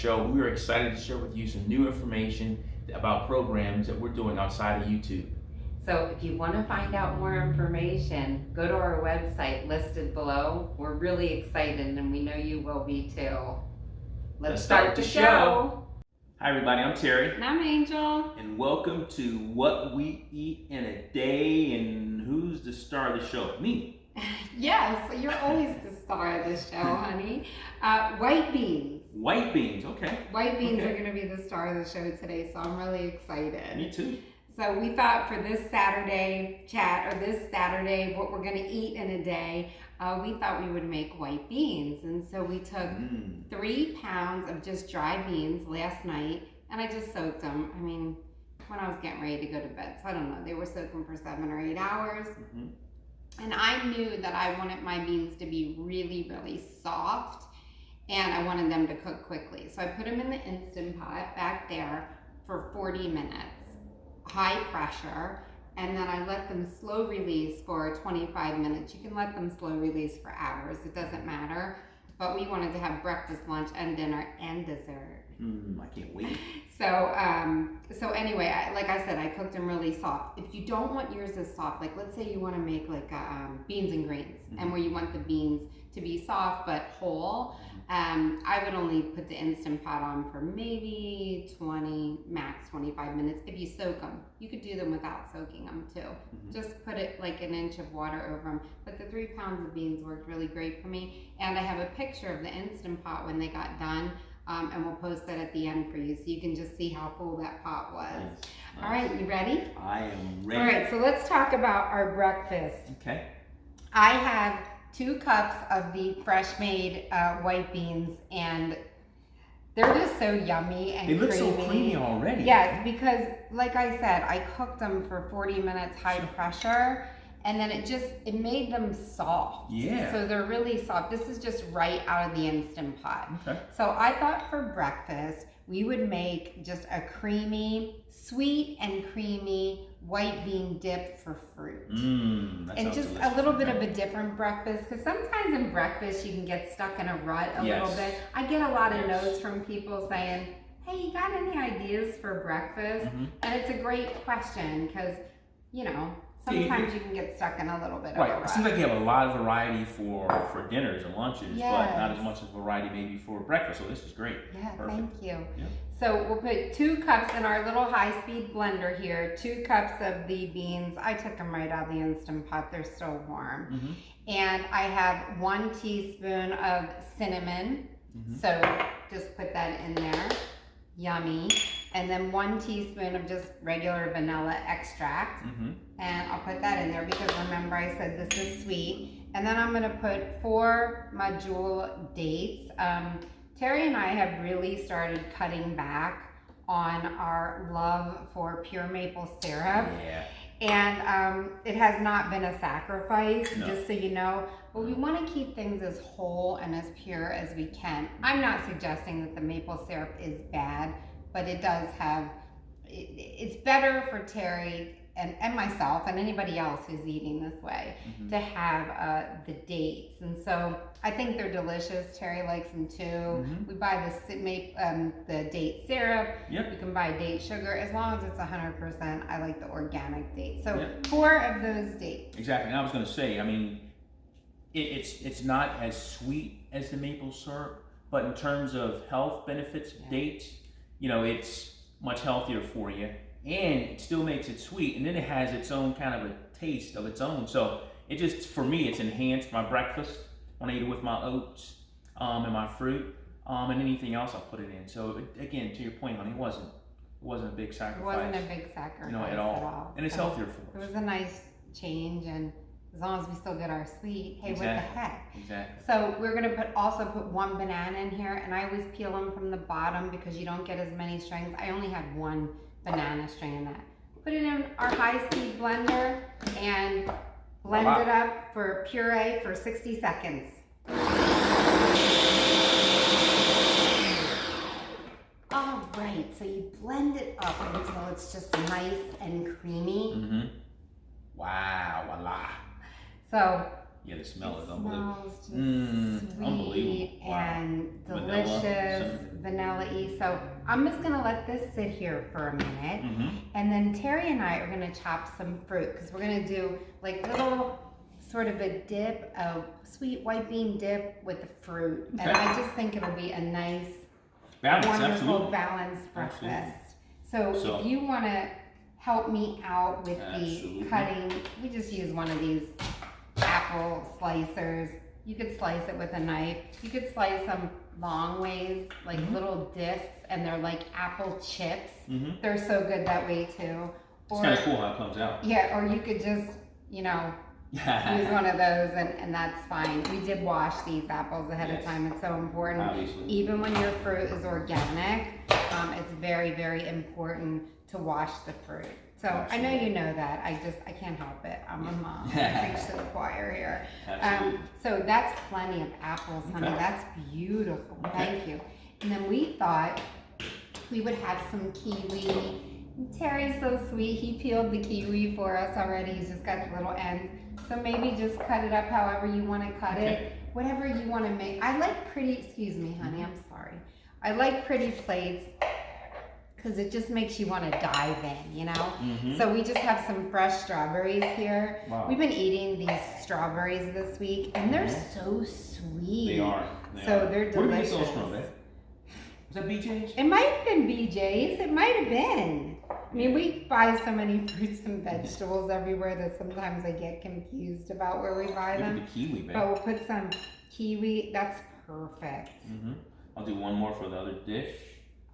show. We are excited to share with you some new information about programs that we're doing outside of YouTube. So if you want to find out more information, go to our website listed below. We're really excited and we know you will be too. Let's start the show. Hi everybody, I'm Terry. And I'm Angel. And welcome to What We Eat in a Day. And who's the star of the show? Me. Yes, you're always the star of the show, honey. White beans. White beans, okay. White beans are going to be the star of the show today, so I'm really excited. Me too. So we thought for this Saturday chat, or this Saturday, what we're going to eat in a day, we thought we would make white beans. And so we took 3 pounds of just dry beans last night, and I just soaked them. I mean, when I was getting ready to go to bed, so I don't know, they were soaking for 7 or 8 hours. And I knew that I wanted my beans to be really, really soft, and I wanted them to cook quickly. So I put them in the Instant Pot back there for 40 minutes, high pressure, and then I let them slow release for 25 minutes. You can let them slow release for hours, it doesn't matter. But we wanted to have breakfast, lunch, and dinner, and dessert. I can't wait. So anyway, like I said, I cooked them really soft. If you don't want yours as soft, like let's say you want to make like beans and greens, and where you want the beans to be soft but whole, I would only put the Instant Pot on for maybe 20, max 25 minutes. If you soak them, you could do them without soaking them too. Just put it like an inch of water over them. But the 3 pounds of beans worked really great for me. And I have a picture of the Instant Pot when they got done. And we'll post that at the end for you so you can just see how full that pot was. Nice. All right, you ready? I am ready. All right, so let's talk about our breakfast. Okay. I have 2 cups of the fresh made white beans, and they're just so yummy and creamy. They look so creamy already. Yes, because like I said, I cooked them for 40 minutes high pressure. And then it made them soft. Yeah. So they're really soft. This is just right out of the Instant Pot. Okay. So I thought for breakfast, we would make just a creamy, sweet and creamy white bean dip for fruit. And just delicious. a little bit of a different breakfast, because sometimes in breakfast you can get stuck in a rut a little bit. I get a lot of notes from people saying, hey, you got any ideas for breakfast? And it's a great question because, you know, sometimes you can get stuck in a little bit of a rut. It seems like you have a lot of variety for dinners and lunches, but not as much of variety maybe for breakfast. So this is great. Yeah, perfect. Thank you. Yeah. So we'll put 2 cups in our little high-speed blender here, 2 cups of the beans. I took them right out of the Instant Pot. They're still warm. And I have 1 teaspoon of cinnamon. So just put that in there. Yummy. And then 1 teaspoon of just regular vanilla extract. And I'll put that in there because remember I said this is sweet. And then I'm going to put 4 Medjool dates. Terry and I have really started cutting back on our love for pure maple syrup. Yeah. And it has not been a sacrifice, just so you know. But we want to keep things as whole and as pure as we can. I'm not suggesting that the maple syrup is bad, but it does have, it's better for Terry and myself and anybody else who's eating this way to have the dates. And so I think they're delicious. Terry likes them too. We buy the date syrup. You can buy date sugar as long as it's 100%. I like the organic date. So 4 of those dates. Exactly. And I was going to say, I mean, it's not as sweet as the maple syrup, but in terms of health benefits, dates, you know, it's much healthier for you. And it still makes it sweet, and then it has its own kind of a taste of its own. So it just, for me, it's enhanced my breakfast when I eat it with my oats and my fruit and anything else I put it in. So again, to your point, honey, it wasn't a big sacrifice. It wasn't a big sacrifice, you know, at all. And it's healthier for us. It was a nice change, and as long as we still get our sweet, hey, what the heck? Exactly. So we're gonna also put 1 banana in here, and I always peel them from the bottom because you don't get as many strings. I only had 1 banana string in that. Put it in our high-speed blender and blend it up for puree for 60 seconds. All right, so you blend it up until it's just nice and creamy. Wow, voila. So Yeah, the smell is unbelievable. Smells just sweet unbelievable. Wow. and delicious, vanilla-y. So I'm just gonna let this sit here for a minute, and then Terry and I are gonna chop some fruit because we're gonna do like little sort of a dip, a sweet white bean dip with the fruit, and I just think it'll be a nice, wonderful, balanced breakfast. So if you want to help me out with the cutting, we just use one of these apple slicers. You could slice it with a knife. You could slice them long ways, like little discs, and they're like apple chips. They're so good that way too. It's kind of cool how it comes out. Yeah, or you could just, use one of those, and that's fine. We did wash these apples ahead of time. It's so important. Obviously. Even when your fruit is organic, it's very, very important to wash the fruit. So I know you know that. I can't help it. I'm a mom. I preach to the choir here. So that's plenty of apples, honey. That's beautiful. Thank you. And then we thought we would have some kiwi. Terry's so sweet. He peeled the kiwi for us already. He's just got the little ends. So maybe just cut it up however you want to cut it. Whatever you want to make. I like pretty, excuse me, honey. I'm sorry. I like pretty plates because it just makes you want to dive in, So we just have some fresh strawberries here. Wow. We've been eating these strawberries this week, and they're so sweet. They are. They're delicious. Where do you get those from, babe? Is that BJ's? It might have been BJ's. It might have been. I mean, we buy so many fruits and vegetables everywhere that sometimes I get confused about where we buy them. Look at the kiwi, babe. But we'll put some kiwi. That's perfect. I'll do one more for the other dish.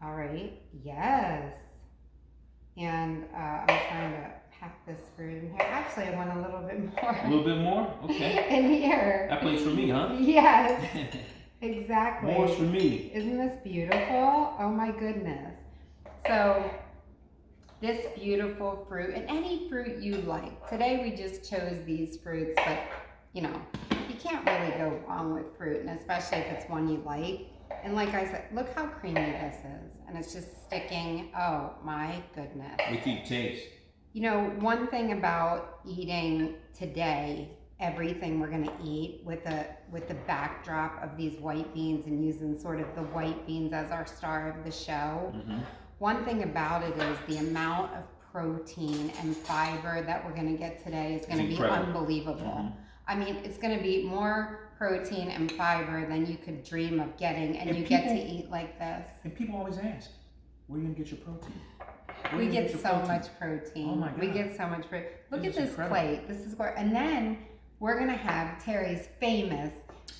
All right. Yes. And I'm trying to pack this fruit in here. Actually, I want a little bit more. A little bit more? Okay. In here. That plate's for me, huh? Yes. Exactly. More's for me. Isn't this beautiful? Oh my goodness. So this beautiful fruit, and any fruit you like. Today we just chose these fruits, but you can't really go wrong with fruit, and especially if it's one you like. And like I said, look how creamy this is, and it's just sticking. Oh my goodness. With your taste. One thing about eating today, everything we're gonna eat with the backdrop of these white beans and using sort of the white beans as our star of the show. One thing about it is the amount of protein and fiber that we're gonna get today is gonna be unbelievable. I mean, it's gonna be more protein and fiber than you could dream of getting, and you get to eat like this. And people always ask, where are you gonna get your protein? We get so much protein. Oh my God. We get so much protein. Look at this plate. This is where, and then we're gonna have Terry's famous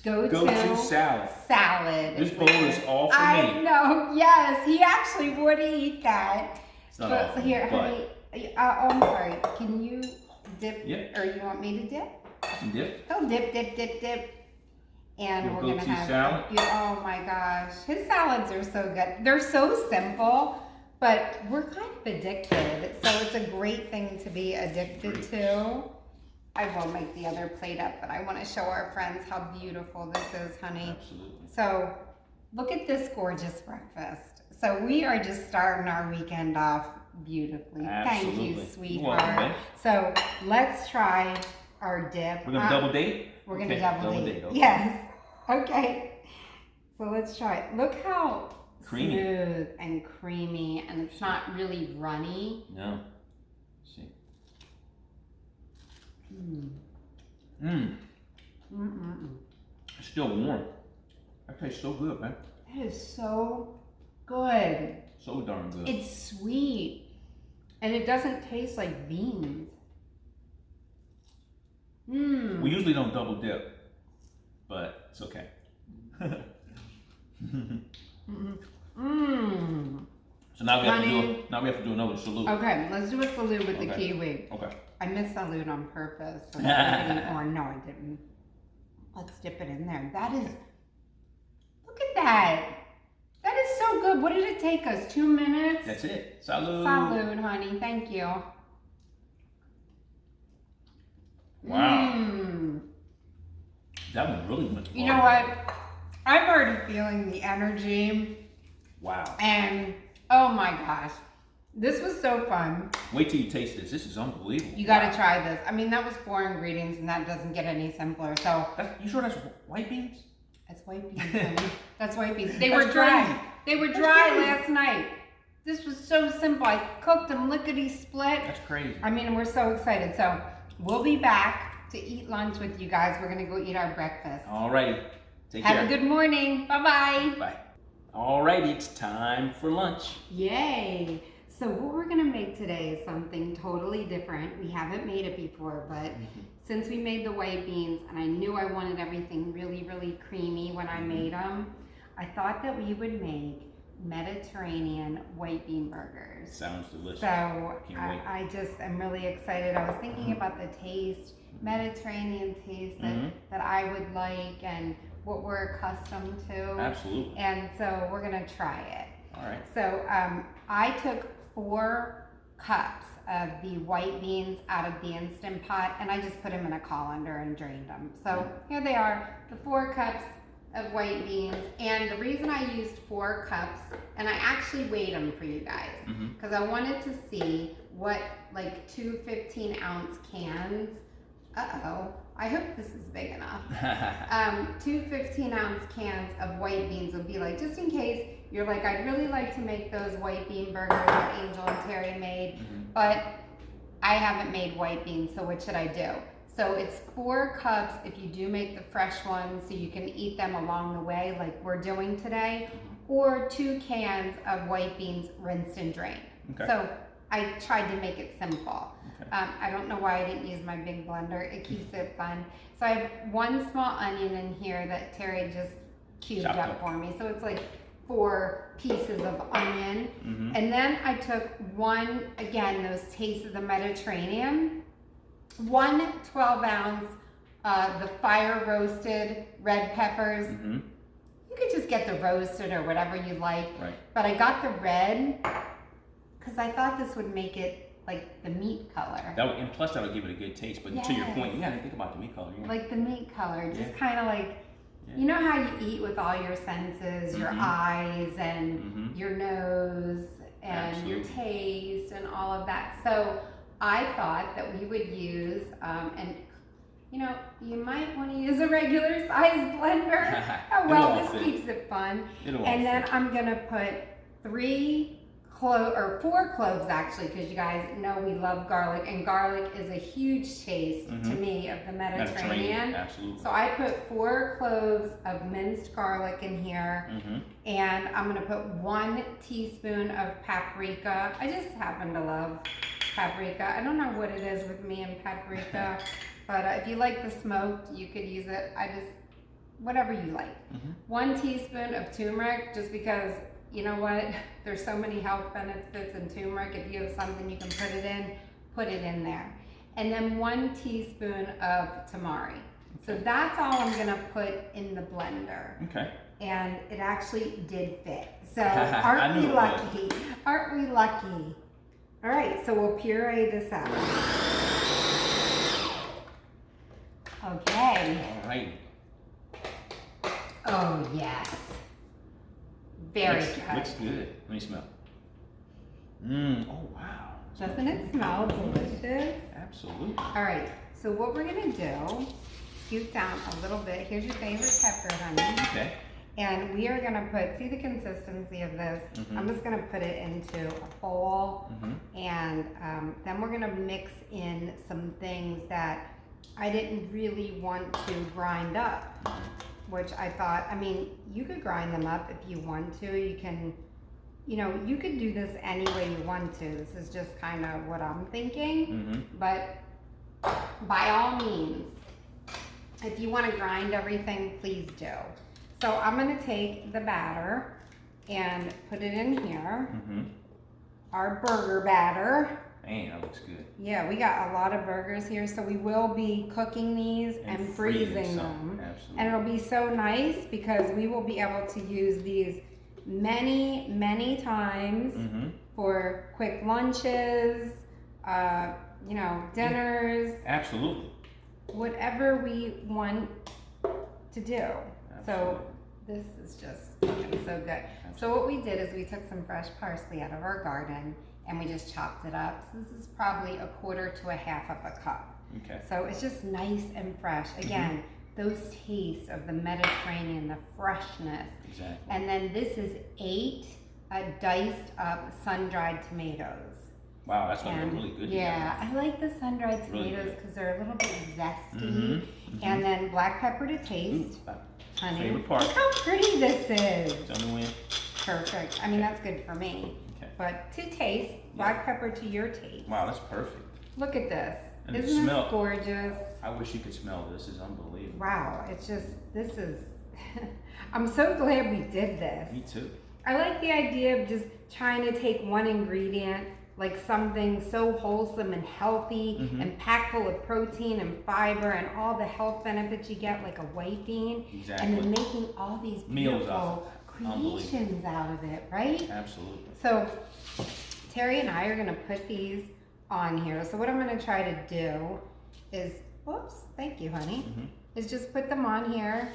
go-to salad. This bowl is all for me. I know. Yes, he actually would eat that. It's not all for me, here, honey. I'm sorry. Can you dip? Yep. Or you want me to dip? Dip. Go dip. And we're gonna have salad. Oh my gosh, his salads are so good. They're so simple, but we're kind of addicted. So it's a great thing to be addicted to. I will make the other plate up, but I want to show our friends how beautiful this is, honey. Absolutely. So look at this gorgeous breakfast. So we are just starting our weekend off beautifully. Absolutely. Thank you, You're sweetheart. welcome, So let's try our dip. We're gonna double date? We're gonna double date. Okay. Yes. Okay. So let's try it. Look how creamy. Smooth and creamy, and it's not really runny. No. Let's see. It's still warm. That tastes so good, man. That is so good. So darn good. It's sweet, and it doesn't taste like beans. We usually don't double dip, but it's okay. So now we have to do another salute. Okay, let's do a salute with the kiwi. Okay. I missed salute on purpose. So or no, I didn't. Let's dip it in there. That is, look at that. That is so good. What did it take us? 2 minutes? That's it. Salute. Salute, honey. Thank you. Wow. That one really went far. You know what? I'm already feeling the energy. Wow. And oh my gosh. This was so fun. Wait till you taste this. This is unbelievable. You gotta try this. I mean, that was 4 ingredients and that doesn't get any simpler. So You sure that's white beans? that's white beans, honey. That's white beans. They That's were dry. crazy. They were That's dry crazy. last night. This was so simple. I cooked them lickety split. That's crazy. I mean, we're so excited. So we'll be back to eat lunch with you guys. We're gonna go eat our breakfast. Alrighty. Take care. Have a good morning. Bye-bye. Bye. Alrighty, it's time for lunch. Yay. So what we're gonna make today is something totally different. We haven't made it before, but since we made the white beans and I knew I wanted everything really, really creamy when I made them, I thought that we would make Mediterranean white bean burgers. Sounds delicious. So Can't wait. I just am really excited. I was thinking about the taste, Mediterranean taste that I would like and what we're accustomed to. Absolutely. And so we're gonna try it. All right. So I took 4 cups of the white beans out of the Instant Pot and I just put them in a colander and drained them. So here they are, the 4 cups of white beans. And the reason I used 4 cups, and I actually weighed them for you guys, because I wanted to see what like 2 15-ounce cans, I hope this is big enough. 2 15-ounce cans of white beans would be like, just in case you're like, I'd really like to make those white bean burgers that Angel and Terry made, but I haven't made white beans, so what should I do? So it's 4 cups if you do make the fresh ones so you can eat them along the way like we're doing today, or 2 cans of white beans rinsed and drained. Okay. So I tried to make it simple. Okay. I don't know why I didn't use my big blender. It keeps it fun. So I have 1 small onion in here that Terry just cubed Chopped up up. for me. So it's like 4 pieces of onion. And then I took 1, again, those Tastes of the Mediterranean, 1 12-ounce, the fire roasted red peppers. You could just get the roasted or whatever you like. Right. But I got the red because I thought this would make it like the meat color. And plus that would give it a good taste. But to your point, you gotta think about the meat color. Yeah. Like the meat color, just kind of like, you know how you eat with all your senses, your eyes and your nose and your taste and all of that. So I thought that we would use, and you know, you might want to use a regular size blender. Oh well, this keeps it fun. And then I'm gonna put 4 cloves actually, because you guys know we love garlic, and garlic is a huge taste to me of the Mediterranean. Absolutely. So I put 4 cloves of minced garlic in here, and I'm gonna put 1 teaspoon of paprika. I just happen to love paprika. I don't know what it is with me and paprika, but if you like the smoked, you could use it. Whatever you like. 1 teaspoon of turmeric, just because, you know what, there's so many health benefits in turmeric. If you have something you can put it in there. And then 1 teaspoon of tamari. So that's all I'm gonna put in the blender. Okay. And it actually did fit. So aren't we lucky? Aren't we lucky? All right, so we'll puree this out. Okay. All right. Oh yes. Very good. Looks good. Let me smell. Oh wow. Doesn't it smell delicious? Absolutely. All right, so what we're gonna do, scoot down a little bit. Here's your favorite pepper, honey. Okay. And we are gonna see the consistency of this. I'm just gonna put it into a bowl, and then we're gonna mix in some things that I didn't really want to grind up, which I thought, I mean, you could grind them up if you want to. You can, you know, you could do this any way you want to. This is just kind of what I'm thinking, but by all means, if you want to grind everything, please do. So I'm going to take the batter and put it in here. Our burger batter. Man, that looks good. Yeah, we got a lot of burgers here, so we will be cooking these and freezing them. Absolutely. And it'll be so nice because we will be able to use these many, many times for quick lunches, you know, dinners. Absolutely. Whatever we want to do. Absolutely. So this is just looking so good. So what we did is we took some fresh parsley out of our garden and we just chopped it up. So this is probably 1/4 to 1/2 of a cup. Okay. So it's just nice and fresh. Again, those tastes of the Mediterranean, the freshness. Exactly. And then this is 8 diced up sun-dried tomatoes. Wow, that's gonna And go really good. yeah, I like the sun-dried Really tomatoes good. because they're a little bit zesty. Mm-hmm. And then black pepper to taste. Honey, favorite part. look how pretty this is. Tell me when. Perfect. I mean, that's good for me. Okay. But to taste, black pepper to your taste. Wow, that's perfect. Look at this. And the Isn't smell. this gorgeous? I wish you could smell this. Is unbelievable. Wow, it's just, this is, I'm so glad we did this. Me too. I like the idea of just trying to take one ingredient, like something so wholesome and healthy and packed full of protein and fiber and all the health benefits you get, like a white bean, Exactly. and then making all these Meals out beautiful of it. creations out of it, right? Absolutely. So Terry and I are gonna put these on here. So what I'm gonna try to do is, whoops, thank you, honey, is just put them on here,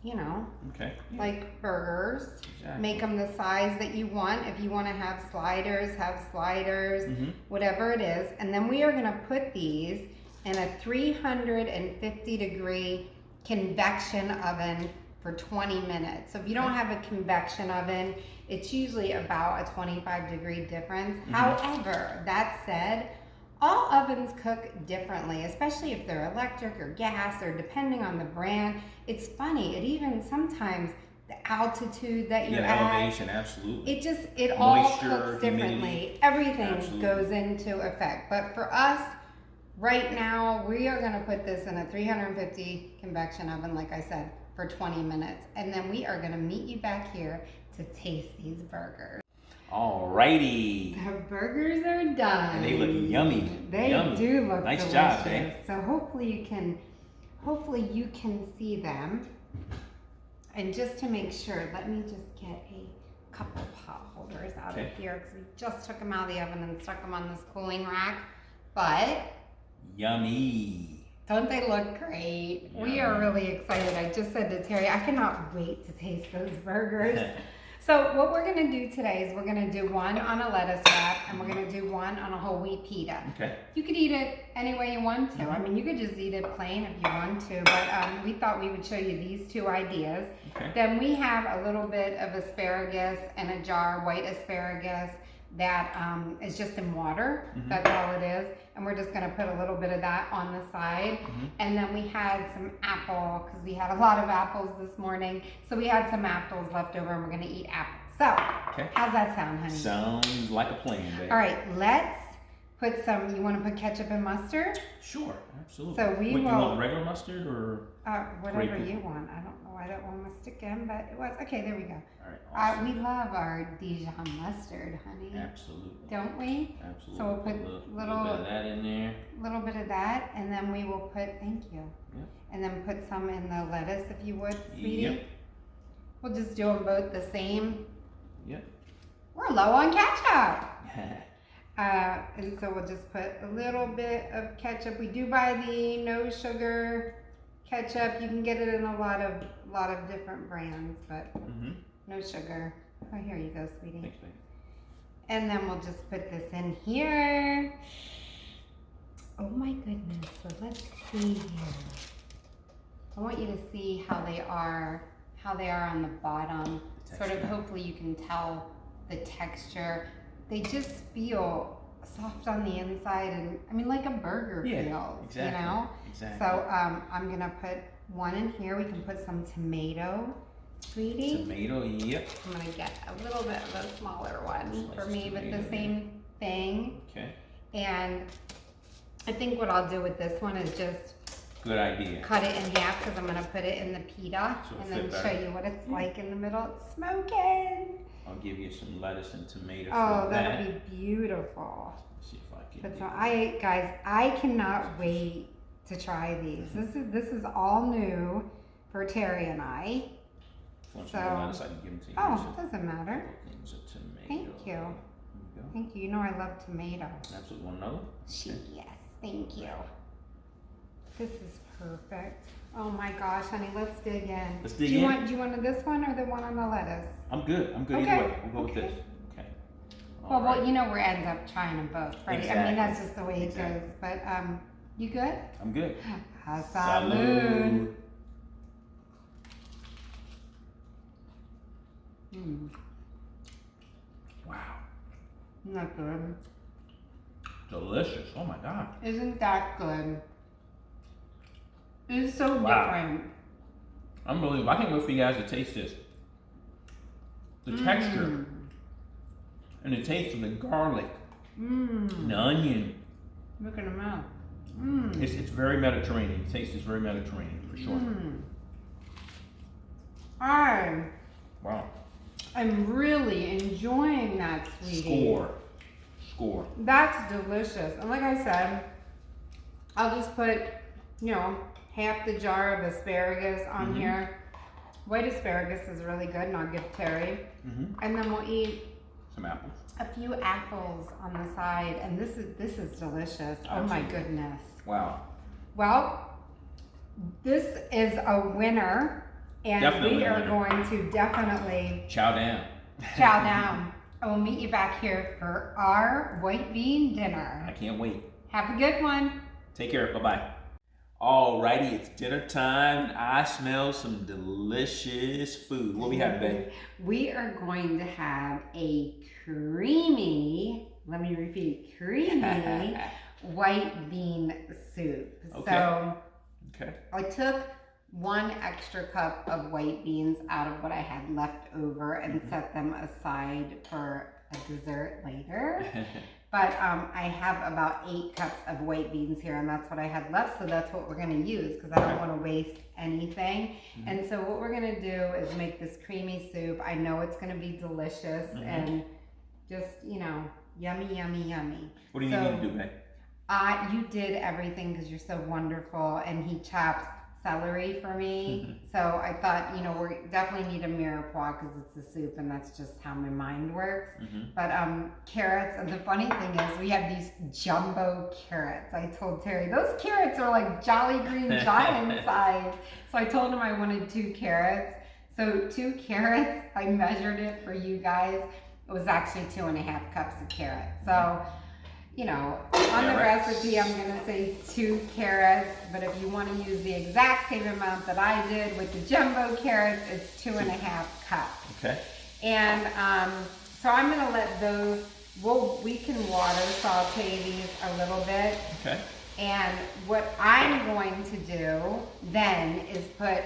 you know, Okay. like burgers. Exactly. Make them the size that you want. If you want to have sliders, whatever it is. And then we are going to put these in a 350 degree convection oven for 20 minutes. So if you don't have a convection oven, it's usually about a 25-degree difference. However, that said, all ovens cook differently, especially if they're electric or gas or depending on the brand. It's funny, it even sometimes the altitude that you're Yeah, at, elevation, absolutely. it all Moisture, cooks differently. humidity. Everything Absolutely. goes into effect. But for us, right now, we are gonna put this in a 350 convection oven, like I said, for 20 minutes. And then we are gonna meet you back here to taste these burgers. Alrighty. The burgers are done. And they look yummy. They Yummy. do look Nice delicious. job, babe. So hopefully you can see them. And just to make sure, let me just get a couple pot holders out of here because we just took them out of the oven and stuck them on this cooling rack. But Yummy. don't they look great? We are really excited. I just said to Terry, I cannot wait to taste those burgers. So what we're gonna do today is we're gonna do one on a lettuce wrap and we're gonna do one on a whole wheat pita. Okay. You could eat it any way you want to. I mean, you could just eat it plain if you want to, but we thought we would show you these two ideas. Okay. Then we have a little bit of asparagus in a jar, white asparagus, that is just in water. That's all it is. And we're just gonna put a little bit of that on the side. And then we had some apple, because we had a lot of apples this morning. So we had some apples left over and we're gonna eat apples. So, how's that sound, honey? Sounds like a plan, babe. All right, let's put some, you wanna put ketchup and mustard? Sure, absolutely. So we Wait, you will- want regular mustard or? Whatever Grape. you want. I don't know why that one was sticking, but it was. Okay, there we go. All right, awesome. We love our Dijon mustard, honey. Absolutely. Don't we? Absolutely. So we'll put little bit of that in there. A little bit of that, and then we will put, thank you. Yep. And then put some in the lettuce if you would, sweetie. Yep. We'll just do them both the same. Yep. We're low on ketchup. And so we'll just put a little bit of ketchup. We do buy the no sugar ketchup. You can get it in a lot of different brands, but no sugar. Oh, here you go, sweetie. Thanks, babe. And then we'll just put this in here. Oh my goodness, so let's see here. I want you to see how they are on the bottom. Sort of, hopefully you can tell the texture. They just feel soft on the inside and, I mean, like a burger feels, exactly. you know? Exactly. So I'm gonna put one in here. We can put some tomato, sweetie. Tomato, yep. I'm gonna get a little bit of a smaller one Slice for me, of but tomato the same thing. Okay. And I think what I'll do with this one is just Good idea. cut it in half because I'm gonna put it in the pita So it'll and then fit show better. you what it's like in the middle. It's smoking. I'll give you some lettuce and tomato Oh, for that'll that. be beautiful. Let's see if I can. But get so guys, I cannot wait to try these. This is all new for Terry and I. If you want some so- lettuce, I can give them to you. Oh, So, doesn't matter. things of tomato. Thank you. There you go. Thank you. You know I love tomato. Absolutely. Want another? Yes, thank you. This is perfect. Oh my gosh, honey, let's dig in. Let's dig do you in. Want this one or the one on the lettuce? I'm good. I'm good Okay, either way. We'll go with okay. this. Okay. Well, well, you know, we end up trying them both, right? Exactly. I mean, that's just the way it Exactly. goes. But you good? I'm good. Salud. Mm. Wow. Isn't that good? Delicious. Oh my God. Isn't that good? It's so Wow. different. Unbelievable. I can't wait for you guys to taste this. The texture and the taste of the garlic and the onion. Look at them out. It's very Mediterranean. The taste is very Mediterranean for sure. Wow. I'm really enjoying that, sweetie. Score. That's delicious. And like I said, I'll just put, you know, half the jar of asparagus on here. White asparagus is really good, and I'll give Terry. And then we'll eat some apples. A few apples on the side, and this is delicious. Absolutely. Oh my goodness. Wow. Well, this is a winner, and Definitely we a are winner. going to definitely Chow down. chow down. And we'll meet you back here for our white bean dinner. I can't wait. Have a good one. Take care. Bye-bye. Alrighty, it's dinner time, and I smell some delicious food. What we have, babe? We are going to have a creamy, let me repeat, creamy white bean soup. Okay. So Okay. I took 1 extra cup of white beans out of what I had left over and set them aside for a dessert later. But I have about 8 cups of white beans here, and that's what I had left, so that's what we're going to use because I don't want to waste anything. And so what we're going to do is make this creamy soup. I know it's going to be delicious and just, you know, yummy, yummy, yummy. What do you need me to do, babe? You did everything because you're so wonderful, and he chopped celery for me. So I thought, you know, we definitely need a mirepoix because it's a soup, and that's just how my mind works. But carrots, and the funny thing is we have these jumbo carrots. I told Terry, those carrots are like Jolly Green Giant size. So I told him I wanted 2 carrots. So 2 carrots, I measured it for you guys. It was actually 2.5 cups of carrots. So, you know, on the recipe, I'm going to say 2 carrots, but if you want to use the exact same amount that I did with the jumbo carrots, it's 2.5 cups. Okay. And so I'm going to let those, we can water saute these a little bit. Okay. And what I'm going to do then is put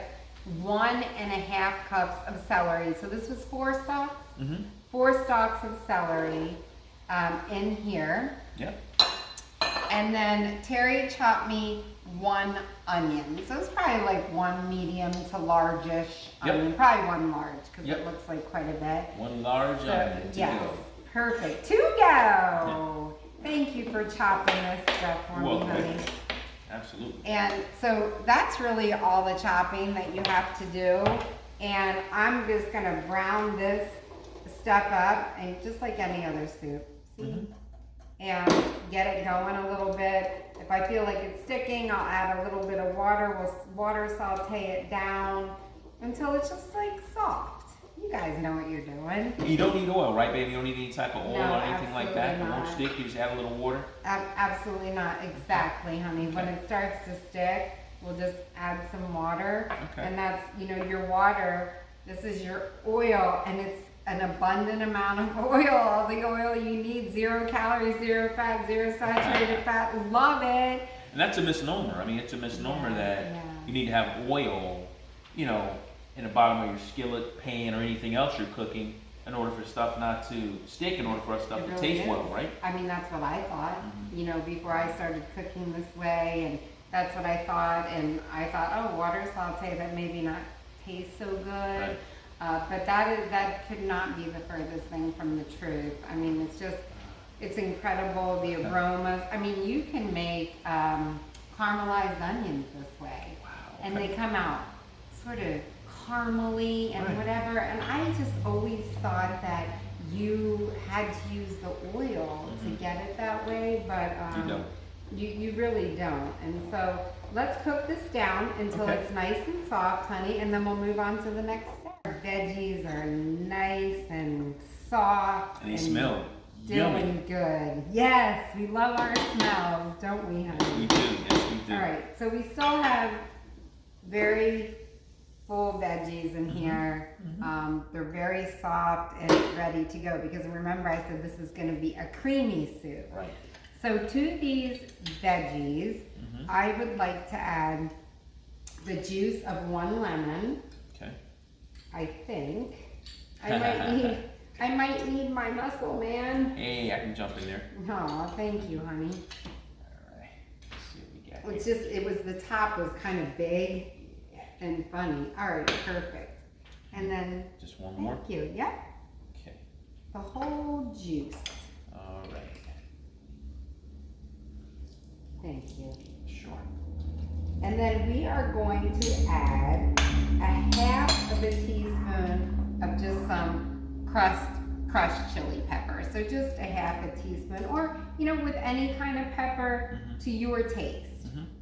1.5 cups of celery. So this was 4 stalks. 4 stalks of celery in here. Yep. And then Terry chopped me 1 onion. So it's probably like 1 medium to largish onion. Probably 1 large because it looks like quite a bit. 1 large onion to yes, go. perfect. To go. Thank you for chopping this stuff for me, honey. Absolutely. And so that's really all the chopping that you have to do. And I'm just gonna brown this stuff up, and just like any other soup, see? And get it going a little bit. If I feel like it's sticking, I'll add a little bit of water. We'll water saute it down until it's just like soft. You guys know what you're doing. You don't need oil, right, baby? You don't need any type of oil No, or anything like that. It won't not. stick. You just add a little water. Absolutely not. Exactly, honey. When it starts to stick, we'll just add some water. Okay. And that's, you know, your water. This is your oil, and it's an abundant amount of oil. All the oil you need. 0 calories, 0 fat, 0 saturated fat. Love it. And that's a misnomer. I mean, it's a misnomer that you need to have oil, you know, in the bottom of your skillet, pan, or anything else you're cooking in order for stuff not to stick, in order for our stuff It to really taste is. well, right? I mean, that's what I thought, you know, before I started cooking this way, and that's what I thought, and I thought, oh, water saute, that maybe not taste so good, Right. but that could not be the furthest thing from the truth. I mean, it's incredible, the aromas. I mean, you can make caramelized onions this way, and they come out sort of caramely and whatever, and I just always thought that you had to use the oil to get it that way, but You don't. you really don't. And so let's cook this down until it's nice and soft, honey, and then we'll move on to the next step. Our veggies are nice and soft. And they smell still Yummy. good. Yes, we love our smells, don't we, honey? We do. Yes, we do. All right, so we still have very full veggies in here. They're very soft and ready to go because remember I said this is going to be a creamy soup. Right. So to these veggies, I would like to add the juice of 1 lemon. Okay. I think I might need my muscle man. Hey, I can jump in there. Oh, thank you, honey. All right. Let's see what we got. It's just the top was kind of big and funny. All right, perfect. And then Just one more. thank you. Yep, Okay. the whole juice. All right. Thank you. Sure. And then we are going to add a half of a teaspoon of just some crushed chili pepper. So just a half a teaspoon, or with any kind of pepper to your taste.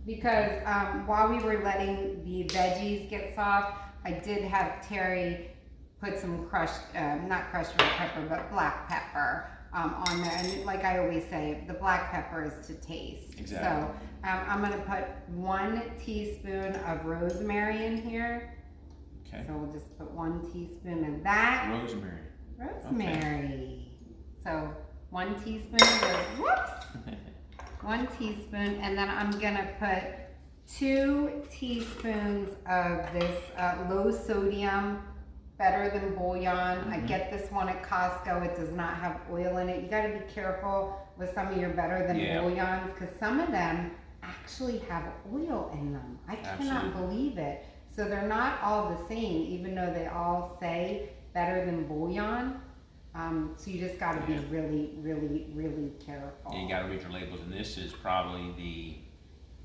Because while we were letting the veggies get soft, I did have Terry put some not crushed red pepper, but black pepper on there. And like I always say, the black pepper is to taste. Exactly. So I'm gonna put 1 teaspoon of rosemary in here. Okay. So we'll just put 1 teaspoon of that. Rosemary. Rosemary. So 1 teaspoon of, whoops. 1 teaspoon, and then I'm gonna put 2 teaspoons of this low sodium, better than bouillon. I get this one at Costco. It does not have oil in it. You gotta be careful with some of your better than bouillons because some of them actually have oil in them. I cannot believe it. So they're not all the same, even though they all say better than bouillon. So you just got to be really, really, really careful. Yeah, you got to read your labels, and this is probably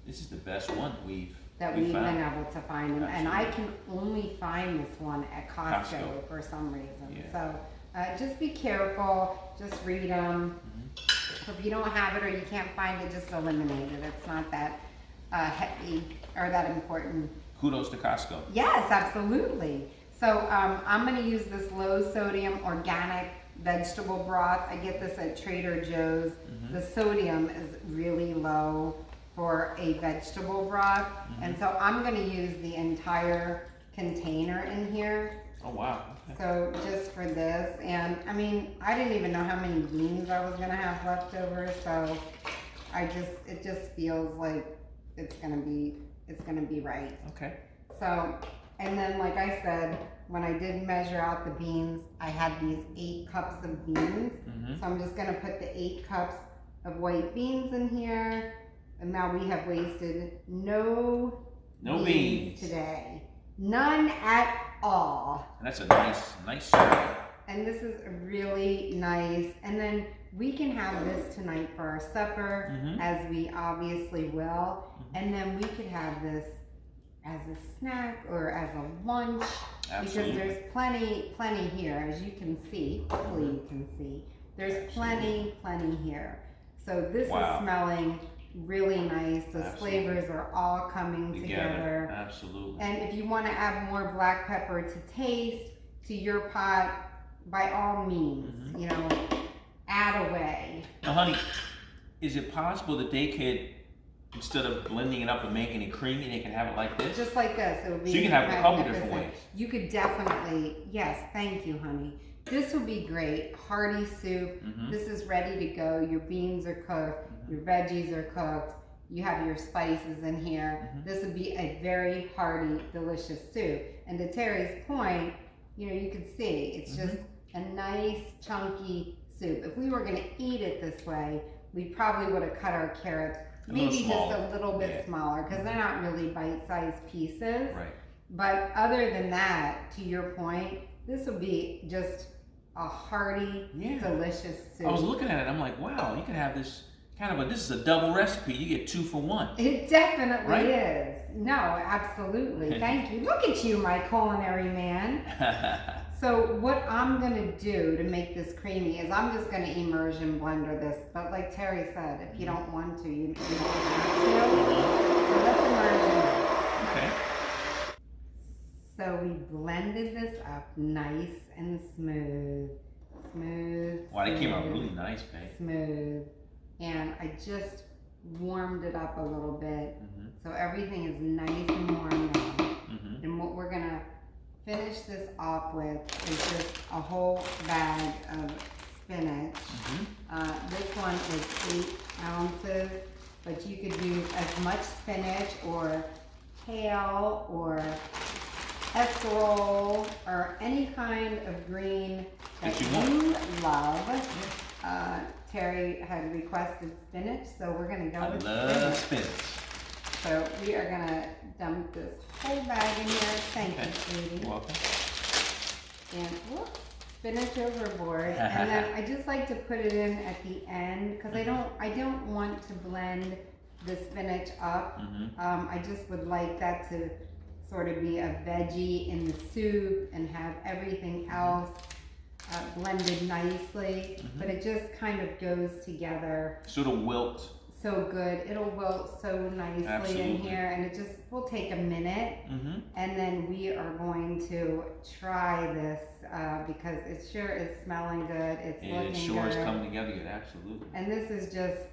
the best one we've been found. able to find, and I can only find this one at Costco for some reason. Yeah. So just be careful. Just read them. If you don't have it or you can't find it, just eliminate it. It's not that heavy or that important. Kudos to Costco. Yes, absolutely. So I'm going to use this low sodium organic vegetable broth. I get this at Trader Joe's. The sodium is really low for a vegetable broth. And so I'm going to use the entire container in here. Oh, wow. Okay. So just for this, and I mean, I didn't even know how many beans I was going to have left over. So it just feels like it's going to be right. Okay. So, and then like I said, when I did measure out the beans, I had these 8 cups of beans. So I'm just gonna put the 8 cups of white beans in here. And now we have wasted no beans today. None at all. And that's a nice serving. And this is really nice. And then we can have this tonight for our supper, as we obviously will. And then we could have this as a snack or as a lunch. Absolutely. Because there's plenty here, as you can see. Hopefully you can see. There's plenty here. So this is smelling really nice. Those flavors are all coming together. Absolutely. And if you want to add more black pepper to taste to your pot, by all means, add away. Now, honey, is it possible that they could, instead of blending it up and making it creamy, they can have it like this? Just like this. It would be So you can have it a couple different ways. You could definitely, yes, thank you, honey. This would be great. Hearty soup. This is ready to go. Your beans are cooked. Your veggies are cooked. You have your spices in here. This would be a very hearty, delicious soup. And to Terry's point, you can see it's just a nice, chunky soup. If we were going to eat it this way, we probably would have cut our carrots maybe just a little bit smaller because they're not really bite-sized pieces. Right. But other than that, to your point, this would be just a hearty, delicious soup. I was looking at it, I'm like, wow, you can have this this is a double recipe. You get 2 for 1. It definitely is. No, absolutely. Thank you. Look at you, my culinary man. So what I'm going to do to make this creamy is I'm just going to immersion blender this. But like Terry said, if you don't want to, you don't have to. So let's immersion this. Okay. So we blended this up nice and smooth. smooth. Wow, they came out smooth, really nice, babe. Smooth. And I just warmed it up a little bit. So everything is nice and warm now. And what we're gonna finish this off with is just a whole bag of spinach. This one is 8 ounces, but you could use as much spinach or kale or escarole or any kind of green that you love. Terry had requested spinach, so we're gonna go with spinach. So we are gonna dump this whole bag in here. Thank you, sweetie. You're welcome. And whoops, spinach overboard. And then I just like to put it in at the end because I don't want to blend the spinach up. I just would like that to sort of be a veggie in the soup and have everything else blended nicely, but it just kind of goes together. So it'll wilt. So good. It'll wilt so nicely in here, and it just will take a minute. And then we are going to try this because it sure is smelling good. It's looking good. It sure is coming together good, absolutely. And this is just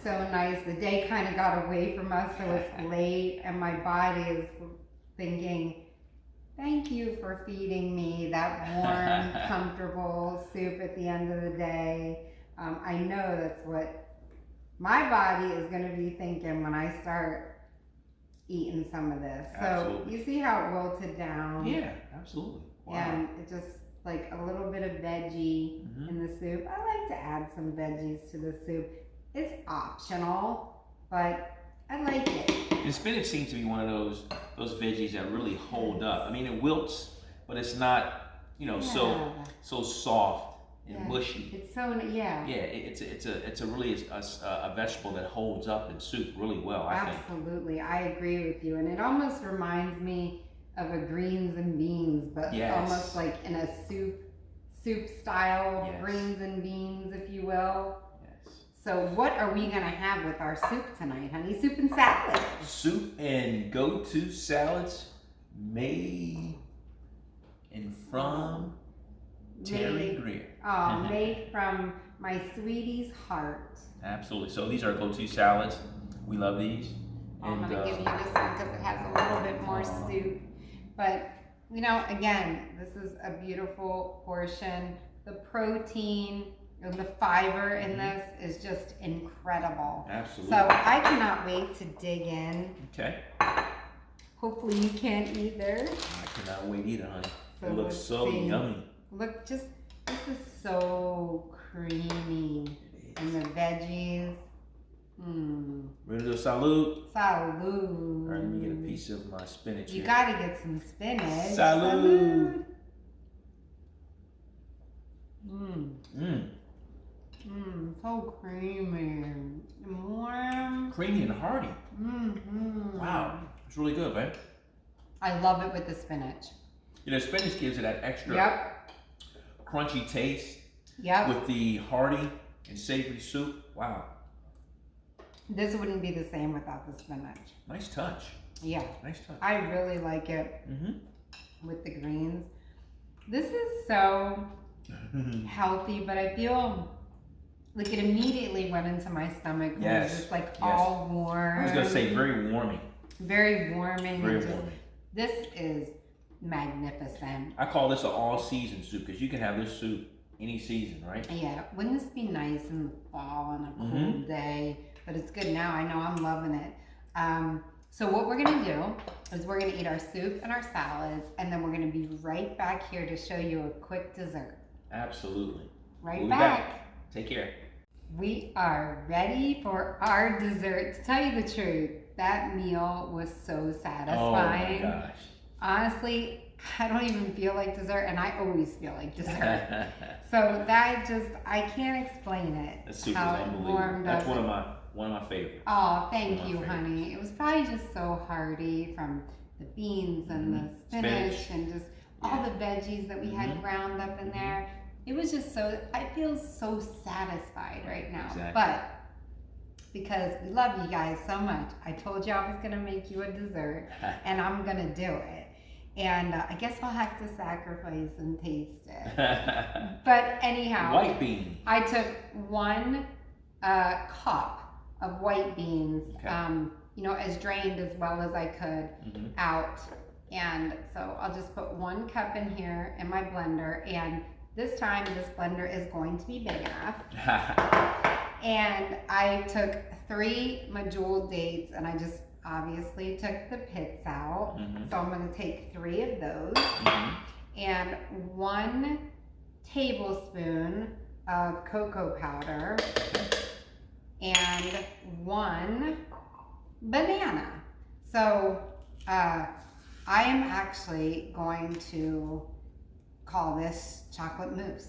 so nice. The day kind of got away from us, so it's late, and my body is thinking, thank you for feeding me that warm, comfortable soup at the end of the day. I know that's what my body is going to be thinking when I start eating some of this. Absolutely. So you see how it wilted down? Yeah, absolutely. Wow. And it just like a little bit of veggie in the soup. I like to add some veggies to the soup. It's optional, but I like it. And spinach seems to be one of those veggies that really hold up. I mean, it wilts, but it's not, so soft and mushy. It's so Yeah, it's a really a vegetable that holds up in soup really well. I think. Absolutely, I agree with you, and it almost reminds me of a greens and beans, but almost like in a soup style greens and beans, if you will. So what are we gonna have with our soup tonight, honey? Soup and salad. Soup and go-to salads made and from Terry Greer. Oh, made from my sweetie's heart. Absolutely. So these are go-to salads. We love these. I'm gonna give you this one because it has a little bit more soup. But again, this is a beautiful portion. The protein and the fiber in this is just incredible. Absolutely. So I cannot wait to dig in. Okay. Hopefully you can either. I cannot wait either, honey. So it looks so yummy. Look, this is so creamy. And the veggies. Ready to salud? Salud. All right, let me get a piece of my spinach You here. gotta get some spinach. Salud. So creamy and warm. Creamy and hearty. Wow, it's really good, man. I love it with the spinach. Spinach gives it that extra crunchy taste. With the hearty and savory soup. Wow. This wouldn't be the same without the spinach. Nice touch. Yeah. Nice touch. I really like it with the greens. This is so healthy, but I feel like it immediately went into my stomach. Yes. It was just all warm. I was going to say very warming. Very warming. Very warming. This is magnificent. I call this an all-season soup because you can have this soup any season, right? Yeah. Wouldn't this be nice in the fall on a cool day? But it's good now. I know I'm loving it. So what we're going to do is we're going to eat our soup and our salads, and then we're going to be right back here to show you a quick dessert. Absolutely. We'll be back. Take care. We are ready for our dessert. To tell you the truth, that meal was so satisfying. Oh my gosh. Honestly, I don't even feel like dessert, and I always feel like dessert. So that I can't explain it. The soup is unbelievable. That's one of my favorites. Oh, thank you, honey. It was probably just so hearty from the beans and the spinach and just all the veggies that we had ground up in there. It was just I feel so satisfied right now. Exactly. But because we love you guys so much, I told you I was going to make you a dessert, and I'm going to do it. And I guess I'll have to sacrifice and taste it. But anyhow, White bean. I took 1 cup of white beans, Okay. you know, as drained as well as I could out. And so I'll just put 1 cup in here in my blender. And this time, this blender is going to be big enough. And I took 3 medjool dates, and I just obviously took the pits out. So I'm going to take 3 of those. And 1 tablespoon of cocoa powder. And 1 banana. So I am actually going to call this chocolate mousse.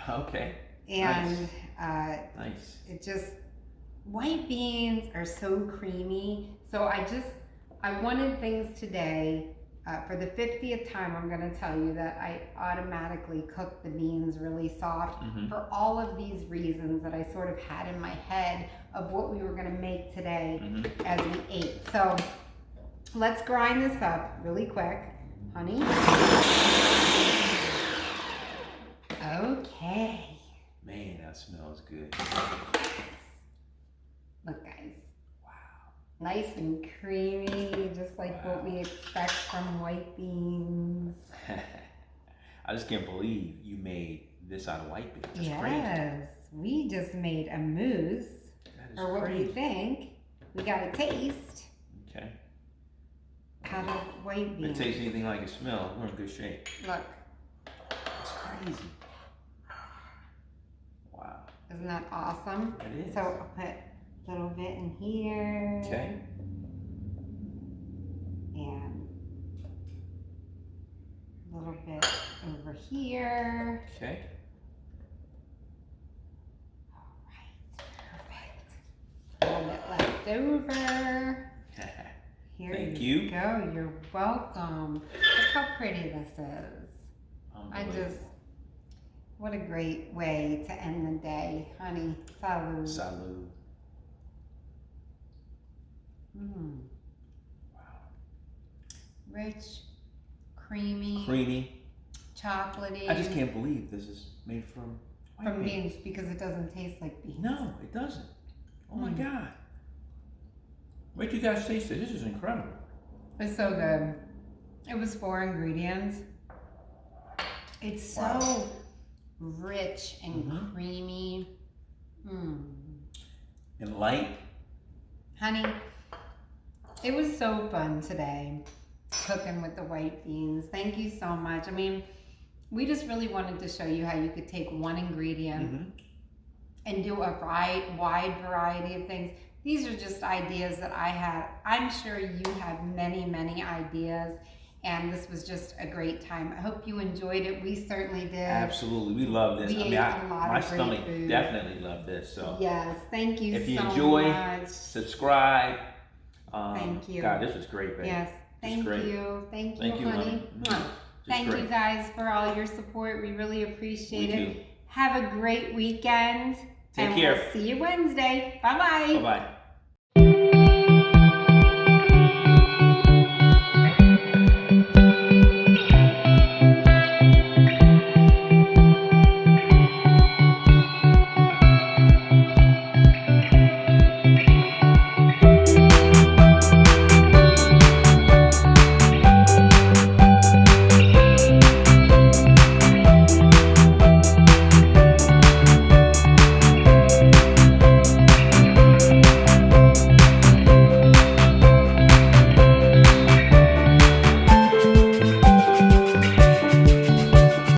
Okay. And nice. it just, white beans are so creamy. So I wanted things today. For the 50th time, I'm going to tell you that I automatically cooked the beans really soft for all of these reasons that I sort of had in my head of what we were going to make today as we ate. So let's grind this up really quick, honey. Okay. Man, that smells good. Look, guys. Nice and creamy, just like what we expect from white beans. I just can't believe you made this out of white beans. That's Yes, we just made a mousse, or what we think. We got a taste Okay. out of white beans. If it tastes anything like it smells, we're in good shape. Look, It's crazy. Wow. isn't that awesome? It is. So I'll put a little bit in here. Okay. And a little bit over here. Okay. All right, perfect. A little bit left over. Here Thank you you. go. You're welcome. Look how pretty this is. What a great way to end the day, honey. Salud. Salud. Wow. Rich, creamy, chocolatey. I just can't believe this is made from white beans because it doesn't taste like beans. No, it doesn't. Oh my God. Wait till you guys taste it. This is incredible. It's so good. It was 4 ingredients. It's so rich and creamy. And light. Honey, it was so fun today cooking with the white beans. Thank you so much. I mean, we just really wanted to show you how you could take 1 ingredient and do a wide variety of things. These are just ideas that I had. I'm sure you have many, many ideas. And this was just a great time. I hope you enjoyed it. We certainly did. Absolutely, we love this. We ate a lot my of great stomach food. definitely loved this. So yes, thank you if you so enjoy, much. subscribe. Thank you. God, this was great, baby. Yes, thank you. Thank you, honey. Thank you guys for all your support. We really appreciate it. Have a great weekend. Take care. We'll see you Wednesday. Bye-bye. Bye-bye.